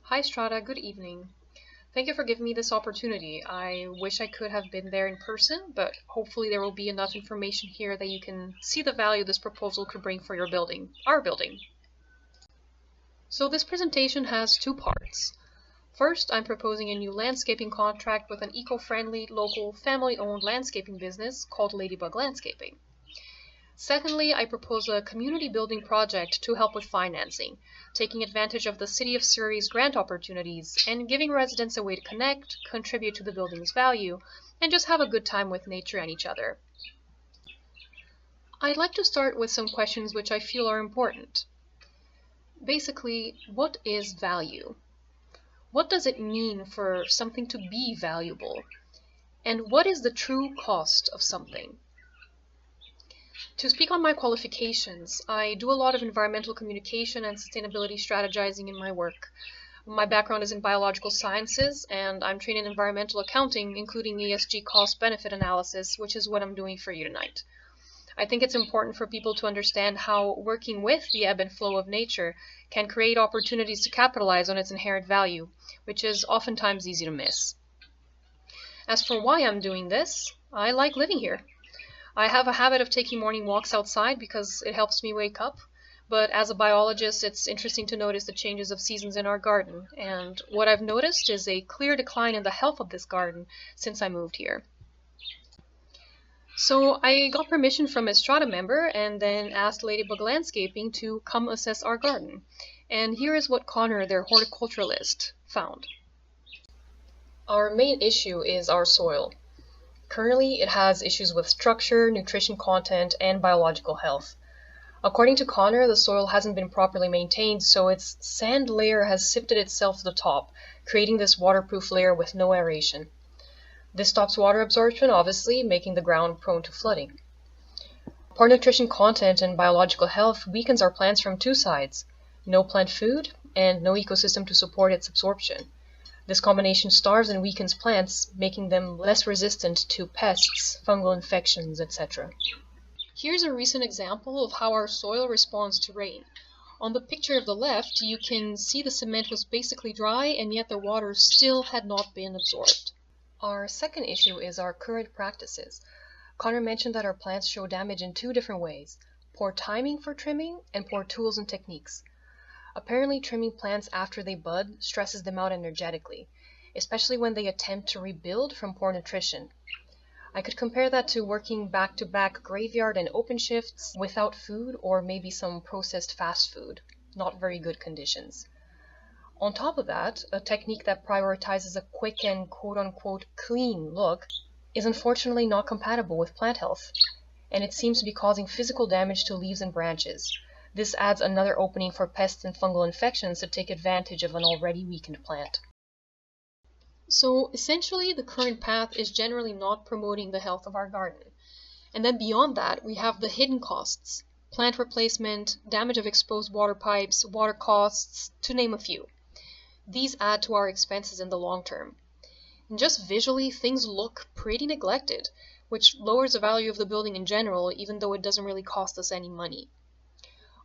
Hi Strata, good evening. Thank you for giving me this opportunity. I wish I could have been there in person, but hopefully there will be enough information here that you can see the value this proposal could bring for your building, our building. So this presentation has two parts. First, I'm proposing a new landscaping contract with an eco-friendly, local, family-owned landscaping business called Ladybug Landscaping. Secondly, I propose a community building project to help with financing, taking advantage of the City of Surrey's grant opportunities and giving residents a way to connect, contribute to the building's value, and just have a good time with nature and each other. I'd like to start with some questions which I feel are important. Basically, what is value? What does it mean for something to be valuable? And what is the true cost of something? To speak on my qualifications, I do a lot of environmental communication and sustainability strategizing in my work. My background is in biological sciences, and I'm trained in environmental accounting, including ESG cost-benefit analysis, which is what I'm doing for you tonight. I think it's important for people to understand how working with the ebb and flow of nature can create opportunities to capitalize on its inherent value, which is oftentimes easy to miss. As for why I'm doing this, I like living here. I have a habit of taking morning walks outside because it helps me wake up, but as a biologist, it's interesting to notice the changes of seasons in our garden, and what I've noticed is a clear decline in the health of this garden since I moved here. So I got permission from a Strata member and then asked Ladybug Landscaping to come assess our garden. And here is what Connor, their horticulturalist, found. Our main issue is our soil. Currently, it has issues with structure, nutrition content, and biological health. According to Connor, the soil hasn't been properly maintained, so its sand layer has sifted itself to the top, creating this waterproof layer with no aeration. This stops water absorption, obviously, making the ground prone to flooding. Poor nutrition content and biological health weakens our plants from two sides: no plant food and no ecosystem to support its absorption. This combination starves and weakens plants, making them less resistant to pests, fungal infections, etc. Here's a recent example of how our soil responds to rain. On the picture of the left, you can see the cement was basically dry, and yet the water still had not been absorbed. Our second issue is our current practices. Connor mentioned that our plants show damage in two different ways: poor timing for trimming and poor tools and techniques. Apparently, trimming plants after they bud stresses them out energetically, especially when they attempt to rebuild from poor nutrition. I could compare that to working back-to-back graveyard and open shifts without food or maybe some processed fast food. Not very good conditions. On top of that, a technique that prioritizes a quick and quote-unquote clean look is unfortunately not compatible with plant health, and it seems to be causing physical damage to leaves and branches. This adds another opening for pests and fungal infections to take advantage of an already weakened plant. So essentially, the current path is generally not promoting the health of our garden. And then beyond that, we have the hidden costs: plant replacement, damage of exposed water pipes, water costs, to name a few. These add to our expenses in the long term. And just visually, things look pretty neglected, which lowers the value of the building in general, even though it doesn't really cost us any money.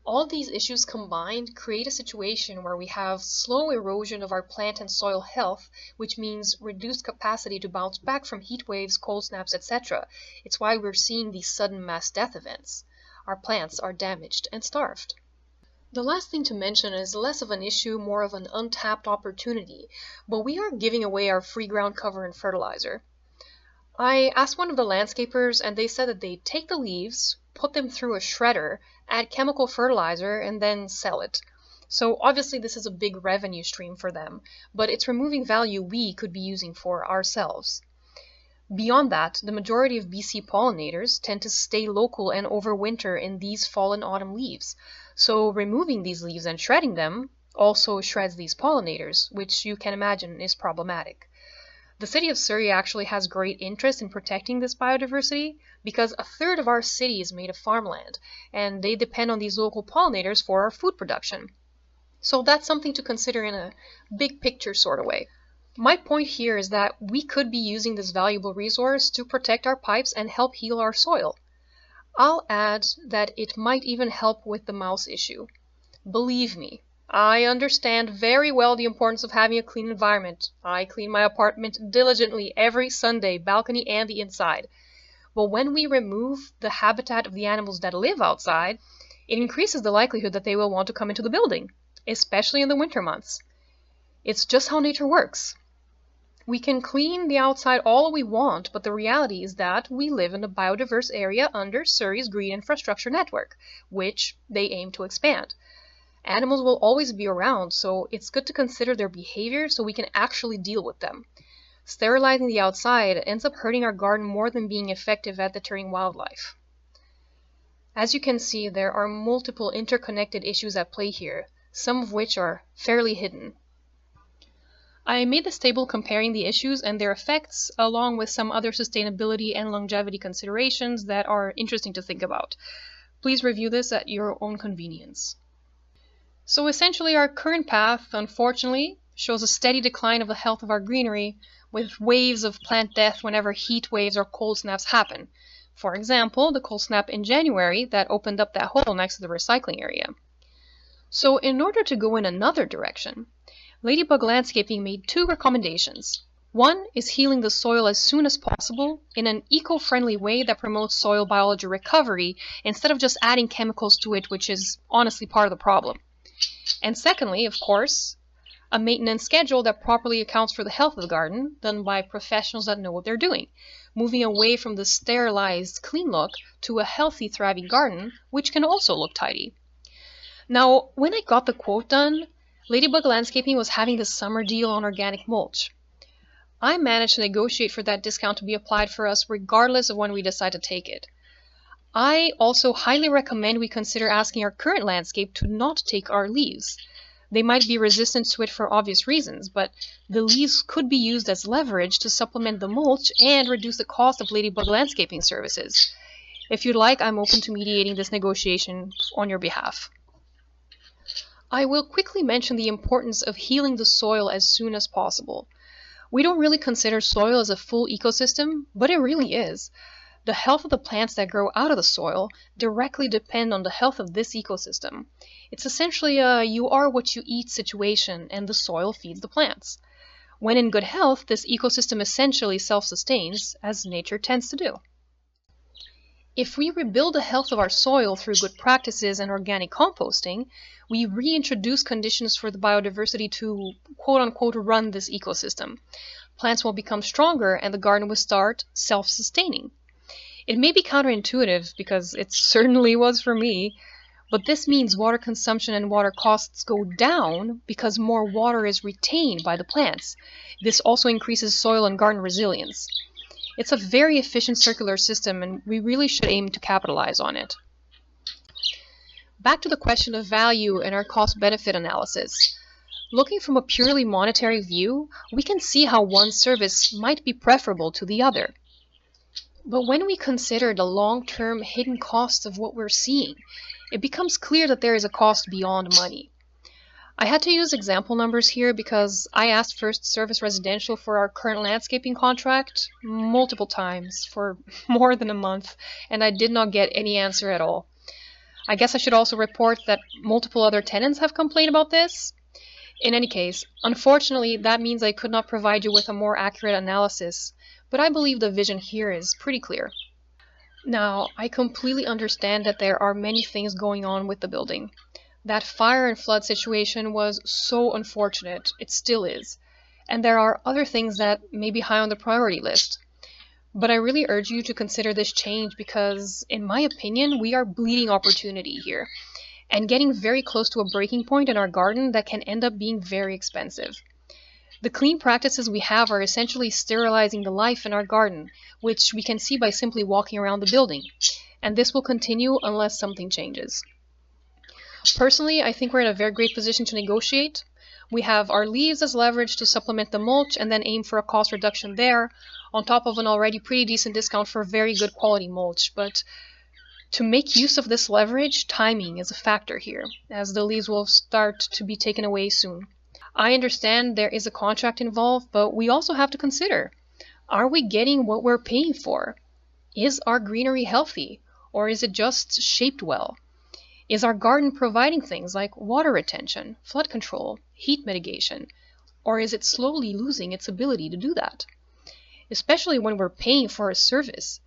All these issues combined create a situation where we have slow erosion of our plant and soil health, which means reduced capacity to bounce back from heat waves, cold snaps, etc. It's why we're seeing these sudden mass death events. Our plants are damaged and starved. The last thing to mention is less of an issue, more of an untapped opportunity, but we are giving away our free ground cover and fertilizer. I asked one of the landscapers, and they said that they'd take the leaves, put them through a shredder, add chemical fertilizer, and then sell it. So obviously this is a big revenue stream for them, but it's removing value we could be using for ourselves. Beyond that, the majority of BC pollinators tend to stay local and overwinter in these fall and autumn leaves. So removing these leaves and shredding them also shreds these pollinators, which you can imagine is problematic. The City of Surrey actually has great interest in protecting this biodiversity because a third of our city is made of farmland, and they depend on these local pollinators for our food production. So that's something to consider in a big picture sort of way. My point here is that we could be using this valuable resource to protect our pipes and help heal our soil. I'll add that it might even help with the mouse issue. Believe me, I understand very well the importance of having a clean environment. I clean my apartment diligently every Sunday, balcony and the inside. But when we remove the habitat of the animals that live outside, it increases the likelihood that they will want to come into the building, especially in the winter months. It's just how nature works. We can clean the outside all we want, but the reality is that we live in a biodiverse area under Surrey's green infrastructure network, which they aim to expand. Animals will always be around, so it's good to consider their behavior so we can actually deal with them. Sterilizing the outside ends up hurting our garden more than being effective at deterring wildlife. As you can see, there are multiple interconnected issues at play here, some of which are fairly hidden. I made this table comparing the issues and their effects, along with some other sustainability and longevity considerations that are interesting to think about. Please review this at your own convenience. So essentially, our current path, unfortunately, shows a steady decline of the health of our greenery, with waves of plant death whenever heat waves or cold snaps happen. For example, the cold snap in January that opened up that hole next to the recycling area. So in order to go in another direction, Ladybug Landscaping made 2 recommendations. One is healing the soil as soon as possible in an eco-friendly way that promotes soil biology recovery instead of just adding chemicals to it, which is honestly part of the problem. And secondly, of course, a maintenance schedule that properly accounts for the health of the garden, done by professionals that know what they're doing, moving away from the sterilized, clean look to a healthy, thriving garden, which can also look tidy. Now, when I got the quote done, Ladybug Landscaping was having the summer deal on organic mulch. I managed to negotiate for that discount to be applied for us regardless of when we decide to take it. I also highly recommend we consider asking our current landscape to not take our leaves. They might be resistant to it for obvious reasons, but the leaves could be used as leverage to supplement the mulch and reduce the cost of Ladybug Landscaping services. If you'd like, I'm open to mediating this negotiation on your behalf. I will quickly mention the importance of healing the soil as soon as possible. We don't really consider soil as a full ecosystem, but it really is. The health of the plants that grow out of the soil directly depend on the health of this ecosystem. It's essentially a you are what you eat situation, and the soil feeds the plants. When in good health, this ecosystem essentially self-sustains, as nature tends to do. If we rebuild the health of our soil through good practices and organic composting, we reintroduce conditions for the biodiversity to quote-unquote run this ecosystem. Plants will become stronger and the garden will start self-sustaining. It may be counterintuitive, because it certainly was for me, but this means water consumption and water costs go down because more water is retained by the plants. This also increases soil and garden resilience. It's a very efficient circular system, and we really should aim to capitalize on it. Back to the question of value and our cost-benefit analysis. Looking from a purely monetary view, we can see how one service might be preferable to the other. But when we consider the long-term hidden costs of what we're seeing, it becomes clear that there is a cost beyond money. I had to use example numbers here because I asked First Service Residential for our current landscaping contract multiple times for more than a month, and I did not get any answer at all. I guess I should also report that multiple other tenants have complained about this. In any case, unfortunately, that means I could not provide you with a more accurate analysis, but I believe the vision here is pretty clear. Now, I completely understand that there are many things going on with the building. That fire and flood situation was so unfortunate, it still is. And there are other things that may be high on the priority list. But I really urge you to consider this change because, in my opinion, we are bleeding opportunity here and getting very close to a breaking point in our garden that can end up being very expensive. The clean practices we have are essentially sterilizing the life in our garden, which we can see by simply walking around the building. And this will continue unless something changes. Personally, I think we're in a very great position to negotiate. We have our leaves as leverage to supplement the mulch and then aim for a cost reduction there, on top of an already pretty decent discount for very good quality mulch. But to make use of this leverage, timing is a factor here, as the leaves will start to be taken away soon. I understand there is a contract involved, but we also have to consider, are we getting what we're paying for? Is our greenery healthy, or is it just shaped well? Is our garden providing things like water retention, flood control, heat mitigation, or is it slowly losing its ability to do that? Especially when we're paying for a service,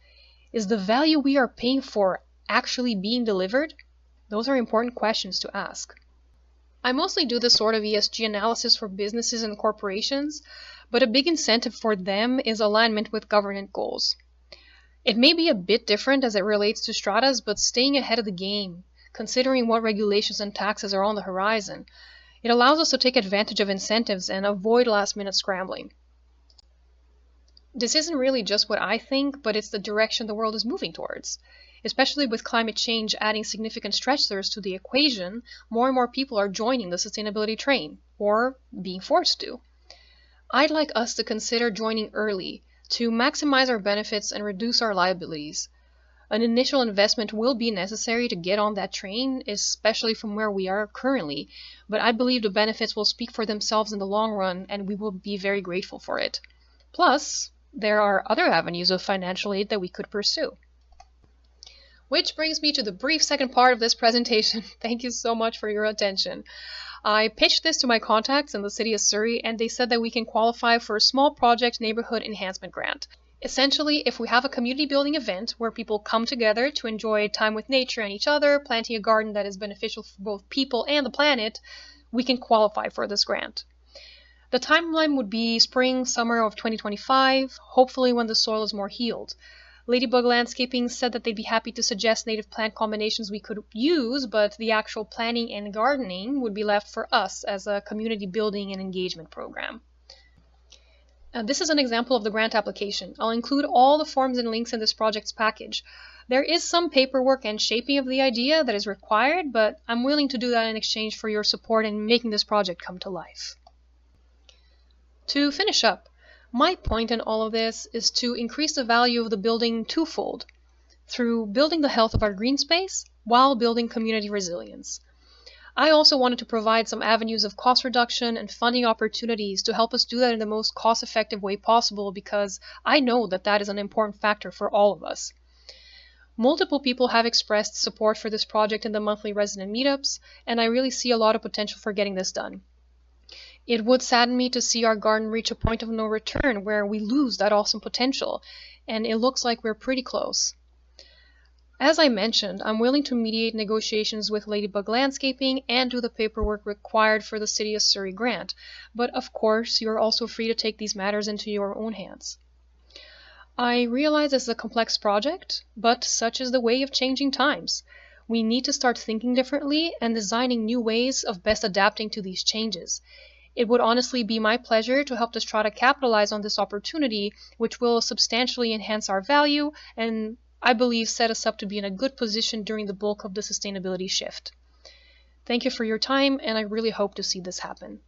is the value we are paying for actually being delivered? Those are important questions to ask. I mostly do this sort of ESG analysis for businesses and corporations, but a big incentive for them is alignment with governance goals. It may be a bit different as it relates to stratas, but staying ahead of the game, considering what regulations and taxes are on the horizon, it allows us to take advantage of incentives and avoid last-minute scrambling. This isn't really just what I think, but it's the direction the world is moving towards. Especially with climate change adding significant stressors to the equation, more and more people are joining the sustainability train, or being forced to. I'd like us to consider joining early, to maximize our benefits and reduce our liabilities. An initial investment will be necessary to get on that train, especially from where we are currently, but I believe the benefits will speak for themselves in the long run, and we will be very grateful for it. Plus, there are other avenues of financial aid that we could pursue. Which brings me to the brief second part of this presentation. Thank you so much for your attention. I pitched this to my contacts in the city of Surrey, and they said that we can qualify for a small project neighborhood enhancement grant. Essentially, if we have a community building event where people come together to enjoy time with nature and each other, planting a garden that is beneficial for both people and the planet, we can qualify for this grant. The timeline would be spring, summer of 2025, hopefully when the soil is more healed. Ladybug Landscaping said that they'd be happy to suggest native plant combinations we could use, but the actual planning and gardening would be left for us as a community building and engagement program. This is an example of the grant application. I'll include all the forms and links in this project's package. There is some paperwork and shaping of the idea that is required, but I'm willing to do that in exchange for your support in making this project come to life. To finish up, my point in all of this is to increase the value of the building twofold, through building the health of our green space while building community resilience. I also wanted to provide some avenues of cost reduction and funding opportunities to help us do that in the most cost-effective way possible, because I know that that is an important factor for all of us. Multiple people have expressed support for this project in the monthly resident meetups, and I really see a lot of potential for getting this done. It would sadden me to see our garden reach a point of no return where we lose that awesome potential, and it looks like we're pretty close. As I mentioned, I'm willing to mediate negotiations with Ladybug Landscaping and do the paperwork required for the City of Surrey grant, but of course you're also free to take these matters into your own hands. I realize it's a complex project, but such is the way of changing times. We need to start thinking differently and designing new ways of best adapting to these changes. It would honestly be my pleasure to help the Strata capitalize on this opportunity, which will substantially enhance our value and, I believe, set us up to be in a good position during the bulk of the sustainability shift. Thank you for your time, and I really hope to see this happen.